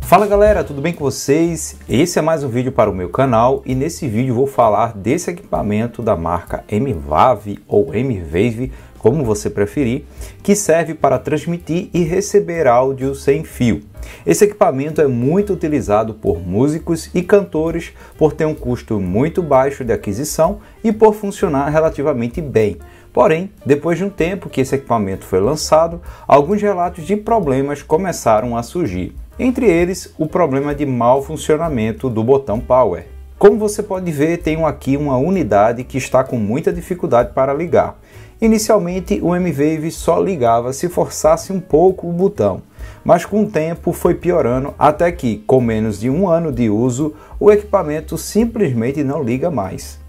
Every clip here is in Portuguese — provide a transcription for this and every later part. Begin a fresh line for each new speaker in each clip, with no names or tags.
Fala galera, tudo bem com vocês? Esse é mais um vídeo para o meu canal e nesse vídeo vou falar desse equipamento da marca M-Wave ou M-Wave, como você preferir, que serve para transmitir e receber áudio sem fio. Esse equipamento é muito utilizado por músicos e cantores por ter um custo muito baixo de aquisição e por funcionar relativamente bem. Porém, depois de um tempo que esse equipamento foi lançado, alguns relatos de problemas começaram a surgir. Entre eles, o problema de mau funcionamento do botão Power. Como você pode ver, tenho aqui uma unidade que está com muita dificuldade para ligar. Inicialmente, o M-Wave só ligava se forçasse um pouco o botão, mas com o tempo foi piorando até que, com menos de um ano de uso, o equipamento simplesmente não liga mais.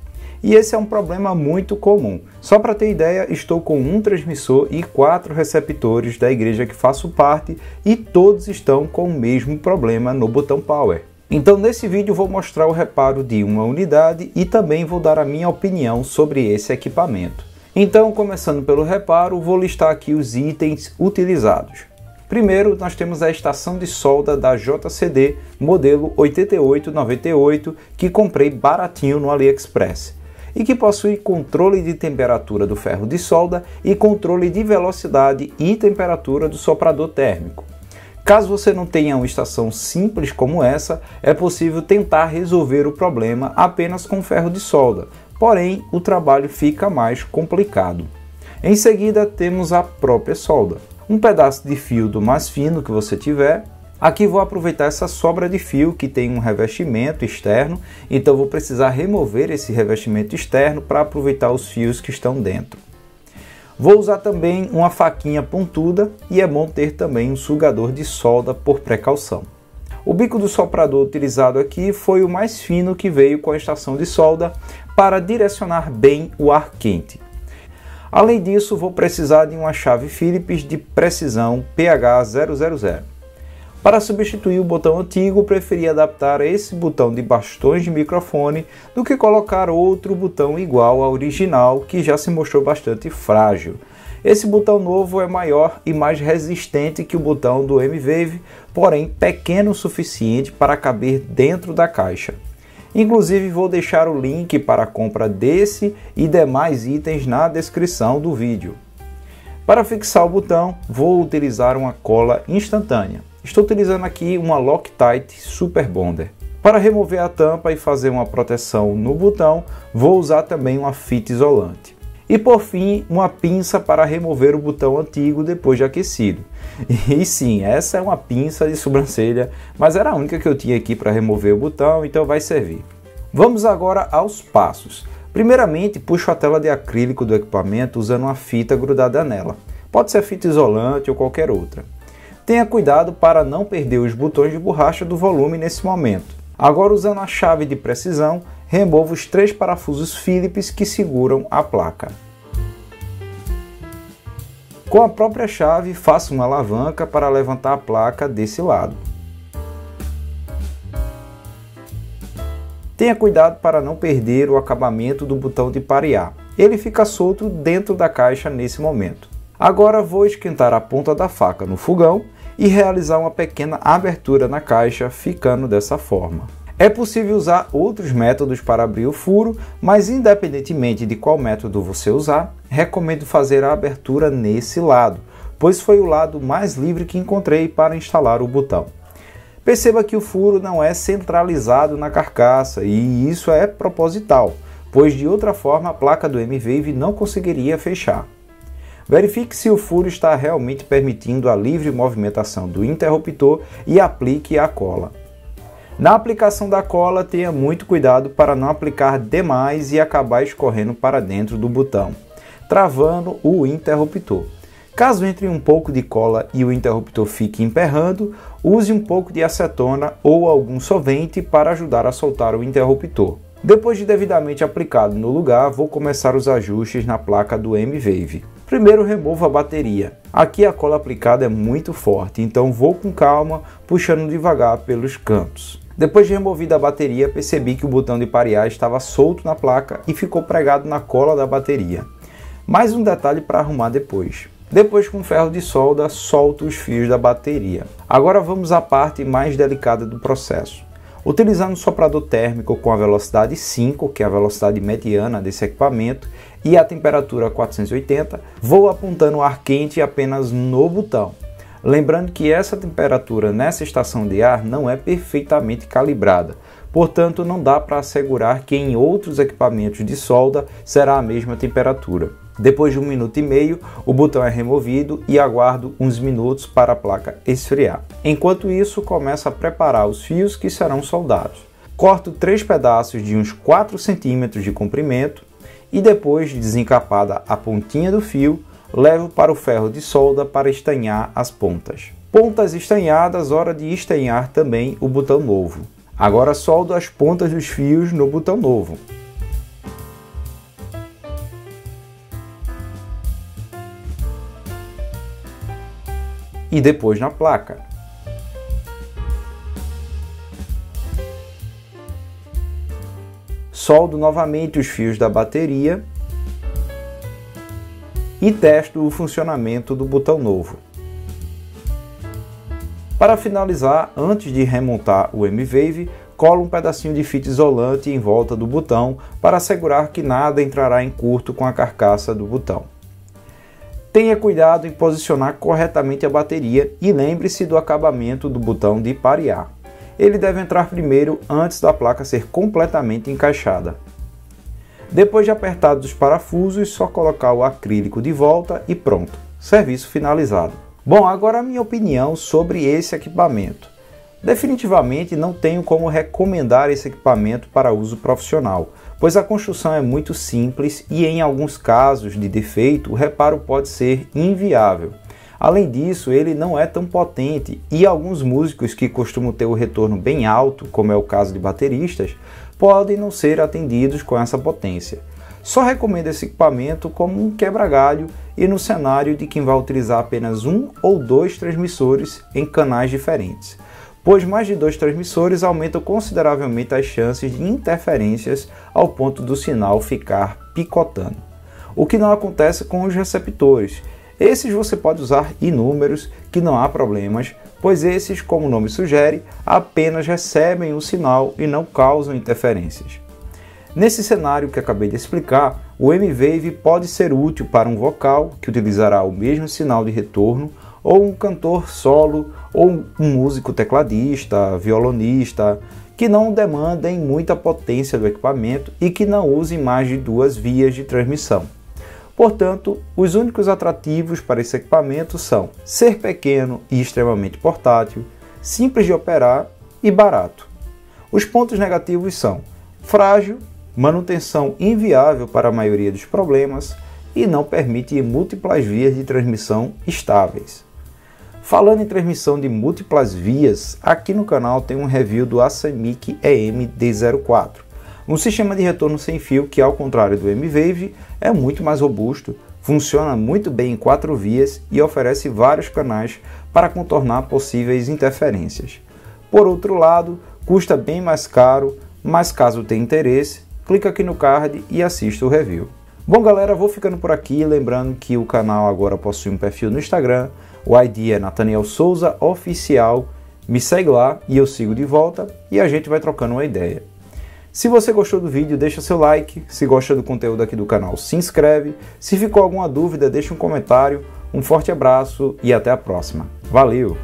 E esse é um problema muito comum. Só para ter ideia, estou com um transmissor e 4 receptores da igreja que faço parte e todos estão com o mesmo problema no botão Power. Então nesse vídeo vou mostrar o reparo de uma unidade e também vou dar a minha opinião sobre esse equipamento. Então, começando pelo reparo, vou listar aqui os itens utilizados. Primeiro, nós temos a estação de solda da JCD modelo 8898 que comprei baratinho no AliExpress e que possui controle de temperatura do ferro de solda e controle de velocidade e temperatura do soprador térmico. Caso você não tenha uma estação simples como essa, é possível tentar resolver o problema apenas com ferro de solda, porém o trabalho fica mais complicado. Em seguida temos a própria solda. Um pedaço de fio do mais fino que você tiver. Aqui vou aproveitar essa sobra de fio que tem um revestimento externo, então vou precisar remover esse revestimento externo para aproveitar os fios que estão dentro. Vou usar também uma faquinha pontuda e é bom ter também um sugador de solda por precaução. O bico do soprador utilizado aqui foi o mais fino que veio com a estação de solda para direcionar bem o ar quente. Além disso, vou precisar de uma chave Phillips de precisão PH000. Para substituir o botão antigo, preferi adaptar esse botão de bastões de microfone do que colocar outro botão igual ao original, que já se mostrou bastante frágil. Esse botão novo é maior e mais resistente que o botão do M-Wave, porém pequeno o suficiente para caber dentro da caixa. Inclusive vou deixar o link para a compra desse e demais itens na descrição do vídeo. Para fixar o botão, vou utilizar uma cola instantânea. Estou utilizando aqui uma Loctite Super Bonder. Para remover a tampa e fazer uma proteção no botão, vou usar também uma fita isolante. E por fim, uma pinça para remover o botão antigo depois de aquecido. E sim, essa é uma pinça de sobrancelha, mas era a única que eu tinha aqui para remover o botão, então vai servir. Vamos agora aos passos. Primeiramente, puxo a tela de acrílico do equipamento usando uma fita grudada nela. Pode ser fita isolante ou qualquer outra. Tenha cuidado para não perder os botões de borracha do volume nesse momento. Agora, usando a chave de precisão, removo os 3 parafusos Phillips que seguram a placa. Com a própria chave, faço uma alavanca para levantar a placa desse lado. Tenha cuidado para não perder o acabamento do botão de parear. Ele fica solto dentro da caixa nesse momento. Agora vou esquentar a ponta da faca no fogão e realizar uma pequena abertura na caixa, ficando dessa forma. É possível usar outros métodos para abrir o furo, mas independentemente de qual método você usar, recomendo fazer a abertura nesse lado, pois foi o lado mais livre que encontrei para instalar o botão. Perceba que o furo não é centralizado na carcaça e isso é proposital, pois de outra forma a placa do M-Wave não conseguiria fechar. Verifique se o furo está realmente permitindo a livre movimentação do interruptor e aplique a cola. Na aplicação da cola, tenha muito cuidado para não aplicar demais e acabar escorrendo para dentro do botão, travando o interruptor. Caso entre um pouco de cola e o interruptor fique emperrando, use um pouco de acetona ou algum solvente para ajudar a soltar o interruptor. Depois de devidamente aplicado no lugar, vou começar os ajustes na placa do M-Wave. Primeiro removo a bateria. Aqui a cola aplicada é muito forte, então vou com calma, puxando devagar pelos cantos. Depois de removida a bateria, percebi que o botão de parear estava solto na placa e ficou pregado na cola da bateria. Mais um detalhe para arrumar depois. Depois, com ferro de solda, solta os fios da bateria. Agora vamos à parte mais delicada do processo. Utilizando um soprador térmico com a velocidade 5, que é a velocidade mediana desse equipamento, e a temperatura 480, vou apontando o ar quente apenas no botão. Lembrando que essa temperatura nessa estação de ar não é perfeitamente calibrada, portanto não dá para assegurar que em outros equipamentos de solda será a mesma temperatura. Depois de 1 minuto e meio, o botão é removido e aguardo uns minutos para a placa esfriar. Enquanto isso, começo a preparar os fios que serão soldados. Corto 3 pedaços de uns 4 centímetros de comprimento e depois de desencapada a pontinha do fio, levo para o ferro de solda para estanhar as pontas. Pontas estanhadas, hora de estanhar também o botão novo. Agora soldo as pontas dos fios no botão novo. E depois na placa. Soldo novamente os fios da bateria e testo o funcionamento do botão novo. Para finalizar, antes de remontar o M-Wave, colo um pedacinho de fita isolante em volta do botão para assegurar que nada entrará em curto com a carcaça do botão. Tenha cuidado em posicionar corretamente a bateria e lembre-se do acabamento do botão de parear. Ele deve entrar primeiro antes da placa ser completamente encaixada. Depois de apertados os parafusos, só colocar o acrílico de volta e pronto, serviço finalizado. Bom, agora a minha opinião sobre esse equipamento. Definitivamente não tenho como recomendar esse equipamento para uso profissional, pois a construção é muito simples e em alguns casos de defeito o reparo pode ser inviável. Além disso, ele não é tão potente e alguns músicos que costumam ter o retorno bem alto, como é o caso de bateristas, podem não ser atendidos com essa potência. Só recomendo esse equipamento como um quebra-galho e no cenário de quem vai utilizar apenas 1 ou 2 transmissores em canais diferentes, pois mais de 2 transmissores aumentam consideravelmente as chances de interferências ao ponto do sinal ficar picotando. O que não acontece com os receptores. Esses você pode usar inúmeros que não há problemas, pois esses, como o nome sugere, apenas recebem o sinal e não causam interferências. Nesse cenário que acabei de explicar, o M-Wave pode ser útil para um vocal que utilizará o mesmo sinal de retorno, ou um cantor solo, ou um músico tecladista, violonista, que não demandem muita potência do equipamento e que não usem mais de 2 vias de transmissão. Portanto, os únicos atrativos para esse equipamento são ser pequeno e extremamente portátil, simples de operar e barato. Os pontos negativos são frágil, manutenção inviável para a maioria dos problemas e não permite múltiplas vias de transmissão estáveis. Falando em transmissão de múltiplas vias, aqui no canal tem um review do Asamic EM-D04, um sistema de retorno sem fio que, ao contrário do M-Wave, é muito mais robusto, funciona muito bem em 4 vias e oferece vários canais para contornar possíveis interferências. Por outro lado, custa bem mais caro, mas caso tenha interesse, clica aqui no card e assista o review. Bom galera, vou ficando por aqui, lembrando que o canal agora possui um perfil no Instagram, o ID é Nathaniel Souza Oficial, me segue lá e eu sigo de volta e a gente vai trocando uma ideia. Se você gostou do vídeo, deixa seu like, se gosta do conteúdo aqui do canal, se inscreve, se ficou alguma dúvida, deixa um comentário, um forte abraço e até a próxima. Valeu!